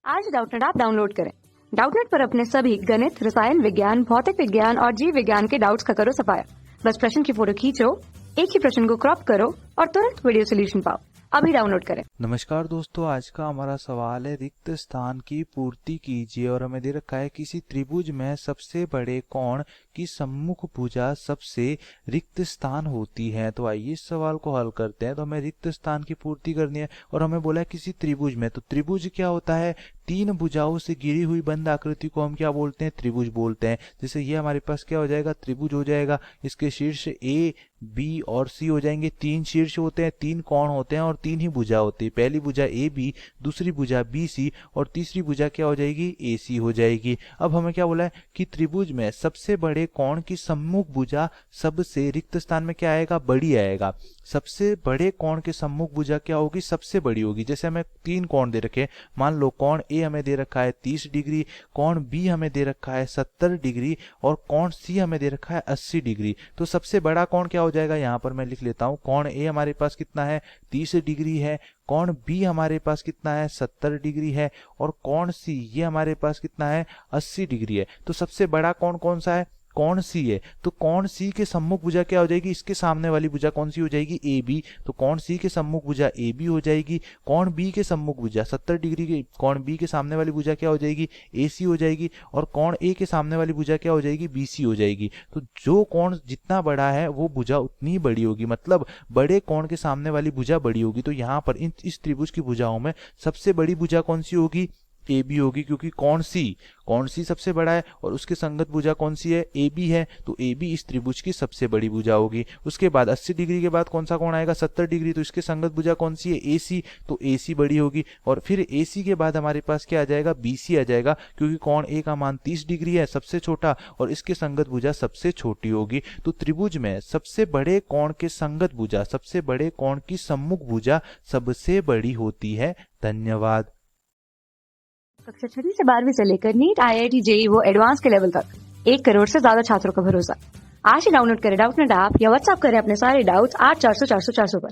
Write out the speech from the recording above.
आज Doubtnut app download करें। Doubtnut पर अपने सभी गणित, रसायन विज्ञान, भौतिक विज्ञान और जीव विज्ञान के डाउट्स का करो सफाया। बस प्रश्न की फोटो खींचो, एक ही प्रश्न को क्रॉप करो और तुरंत वीडियो सोल्यूशन पाओ। अभी डाउनलोड करें। नमस्कार दोस्तों, आज का हमारा सवाल है रिक्त स्थान की पूर्ति कीजिए और हमें दे रखा है किसी त्रिभुज में सबसे बड़े कोण की सम्मुख भुजा सबसे रिक्त स्थान होती है। तो आइए इस सवाल को हल करते हैं। तो हमें रिक्त स्थान की पूर्ति करनी है और हमें बोला है किसी त्रिभुज में। तो त्रिभुज क्या होता है? तीन भुजाओं से घिरी हुई बंद आकृति को हम क्या बोलते हैं? त्रिभुज बोलते हैं। जैसे ये हमारे पास क्या हो जाएगा? त्रिभुज हो जाएगा। इसके शीर्ष ए, बी और सी हो जाएंगे। तीन शीर्ष होते हैं, तीन कोण होते हैं और तीन ही भुजा होती है। पहली भुजा ए बी, दूसरी भुजा बी सी और तीसरी भुजा क्या हो जाएगी? ए सी हो जाएगी। अब हमें क्या बोला है कि त्रिभुज में सबसे बड़े कोण की सम्मुख भुजा सबसे रिक्त स्थान में क्या आएगा? बड़ी आएगा। सबसे बड़े कोण के सम्मुख भुजा क्या होगी? सबसे बड़ी होगी। जैसे हमें तीन कोण दे रखे, मान लो कोण ए हमें दे रखा है 30 डिग्री, कोण बी हमें दे रखा है 70 डिग्री और कोण सी हमें दे रखा है 80 डिग्री। तो सबसे बड़ा कोण क्या हो जाएगा? यहाँ पर मैं लिख लेता हूँ। कोण ए हमारे पास कितना है? 30 डिग्री है। कोण बी हमारे पास कितना है? 70 डिग्री है। और कोण सी ये हमारे पास कितना है? 80 डिग्री है। तो सबसे बड़ा कोण कौन सा है? कोण सी है। तो कोण सी के सम्मुख भुजा क्या हो जाएगी? इसके सामने वाली भुजा कौन सी हो जाएगी? A B. तो कोण सी के सम्मुख भुजा ए बी हो जाएगी। कोण बी के सम्मुख भुजा 70 डिग्री के कोण बी के सामने वाली भुजा क्या हो जाएगी? ए सी हो जाएगी। और कोण ए के सामने वाली भुजा क्या हो जाएगी? बी सी हो जाएगी। तो जो कोण जितना बड़ा है वो भुजा उतनी बड़ी होगी, मतलब बड़े कोण के सामने वाली भुजा बड़ी होगी। तो यहाँ पर इस त्रिभुज की भुजाओं में सबसे बड़ी भुजा कौन सी होगी? ए बी होगी, क्योंकि कोण सी सबसे बड़ा है और उसके संगत भुजा कौन सी है? ए बी है। तो ए बी इस त्रिभुज की सबसे बड़ी भुजा होगी। उसके बाद 80 डिग्री के बाद कौन सा कोण आएगा? 70 डिग्री। तो इसके संगत भुजा कौन सी है? ए सी। तो ए सी बड़ी होगी। और फिर ए सी के बाद हमारे पास क्या आ जाएगा? बी सी आ जाएगा, क्योंकि कोण ए का मान 30 डिग्री है, सबसे छोटा, और इसके संगत भुजा सबसे छोटी होगी। तो त्रिभुज में सबसे बड़े कोण के संगत भुजा, सबसे बड़े कोण की सम्मुख भुजा सबसे बड़ी होती है। धन्यवाद। कक्षा 6 से 12वीं से लेकर नीट, IIT, JEE वो एडवांस के लेवल तक 1 करोड़ से ज्यादा छात्रों का भरोसा। आज ही डाउनलोड करें डाउटनेट ऐप या व्हाट्सएप करें अपने सारे डाउट्स 8400 400 400 पर।